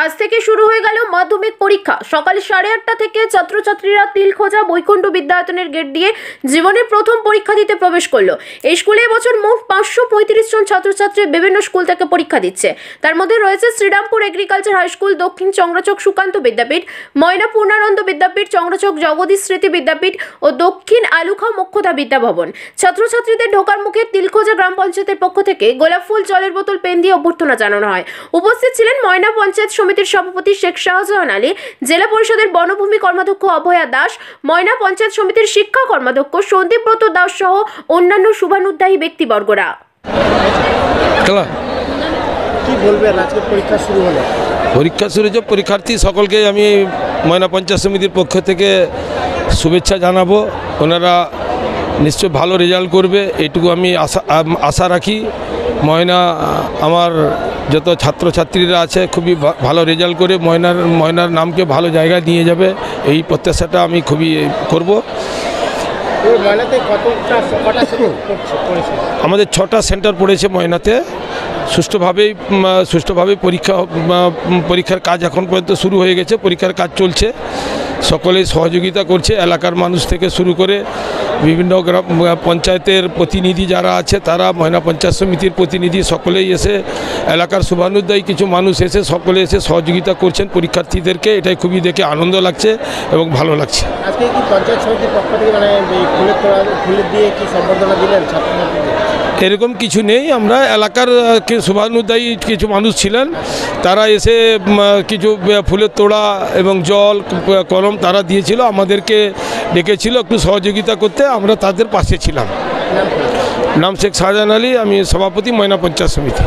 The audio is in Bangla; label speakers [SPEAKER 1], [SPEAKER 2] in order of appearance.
[SPEAKER 1] আজ থেকে শুরু হয়ে গেল মাধ্যমিক পরীক্ষা। সকাল 8:30টা থেকে ছাত্রছাত্রীরা তিলখোঁজা বৈকুণ্ঠ বিদ্যায়তনের গেট দিয়ে জীবনের প্রথম পরীক্ষা দিতে প্রবেশ করলো। এই স্কুলে এবছর মোট 535 জন ছাত্রছাত্রী বিভিন্ন স্কুল থেকে পরীক্ষা দিচ্ছে। তার মধ্যে রয়েছে শ্রীরামপুর এগ্রিকালচার হাই স্কুল, দক্ষিণ চংরাচক সুকান্ত বিদ্যাপীঠ, ময়না পূর্ণানন্দ বিদ্যাপীঠ, চংরাচক জগদীশ স্মৃতি বিদ্যাপীঠ ও দক্ষিণ আলুখা মোক্ষদা বিদ্যাভবন। ছাত্রছাত্রীদের ঢোকার মুখে তিলখোঁজা গ্রাম পঞ্চায়েতের পক্ষ থেকে গোলাপ ফুল, জলের বোতল, পেন দিয়ে অভ্যর্থনা জানানো হয়। উপস্থিত ছিলেন ময়না পঞ্চায়েত সমিতির সভাপতি শেখ শাহজাহান আলী, জেলা পরিষদের বনভূমি কর্মাধ্যক্ষ অভয়া দাস, ময়না পঞ্চায়েত সমিতির শিক্ষা কর্মাধ্যক্ষ সন্দীপব্রত দাস সহ অন্যান্য শুভানুধ্যায়ী ব্যক্তিবর্গরা।
[SPEAKER 2] কি বলবেন, আজকে পরীক্ষা শুরু হলো?
[SPEAKER 3] পরীক্ষা শুরু হয়েছে, পরীক্ষার্থী সকলকে আমি ময়না পঞ্চায়েত সমিতির পক্ষ থেকে শুভেচ্ছা জানাবো। ওনারা নিশ্চয় ভালো রেজাল্ট করবে, এটুকু আমি আশা রাখি। ময়না আমার যত ছাত্রছাত্রীরা আছে খুবই ভালো রেজাল্ট করে ময়নার নামকে ভালো জায়গায় নিয়ে যাবে, এই প্রত্যাশাটা আমি খুবই করব। আমাদের 6টা সেন্টার পড়েছে ময়নাতে। সুষ্ঠুভাবে পরীক্ষার কাজ এখন পর্যন্ত শুরু হয়ে গেছে, পরীক্ষার কাজ চলছে। সকলে সহযোগিতা করছে, এলাকার মানুষ থেকে শুরু করে বিভিন্ন গ্রাম পঞ্চায়েতের প্রতিনিধি যারা আছে তারা, ময়না পঞ্চায়েত সমিতির প্রতিনিধি সকলেই এসে, এলাকার শুভানুধ্যায়ী কিছু মানুষ এসে সকলে এসে সহযোগিতা করছেন পরীক্ষার্থীদেরকে। এটাই খুবই দেখে আনন্দ লাগছে এবং ভালো লাগছে।
[SPEAKER 2] আজকে কি পঞ্চায়েত সমিতির পক্ষ থেকে ফুলের দিয়ে কি সম্বর্ধনা দিলেন ছাত্রছাত্রীদের?
[SPEAKER 3] এরকম কিছু নেই, আমরা এলাকার শুভানুধ্যায়ী কিছু মানুষ ছিলেন, তারা এসে কিছু ফুলের তোড়া এবং জল, কলম তারা দিয়েছিল, আমাদেরকে ডেকেছিল একটু সহযোগিতা করতে, আমরা তাদের পাশে ছিলাম। নাম শেখ শাহজাহান আলী, আমি সভাপতি ময়না পঞ্চায়েত সমিতি।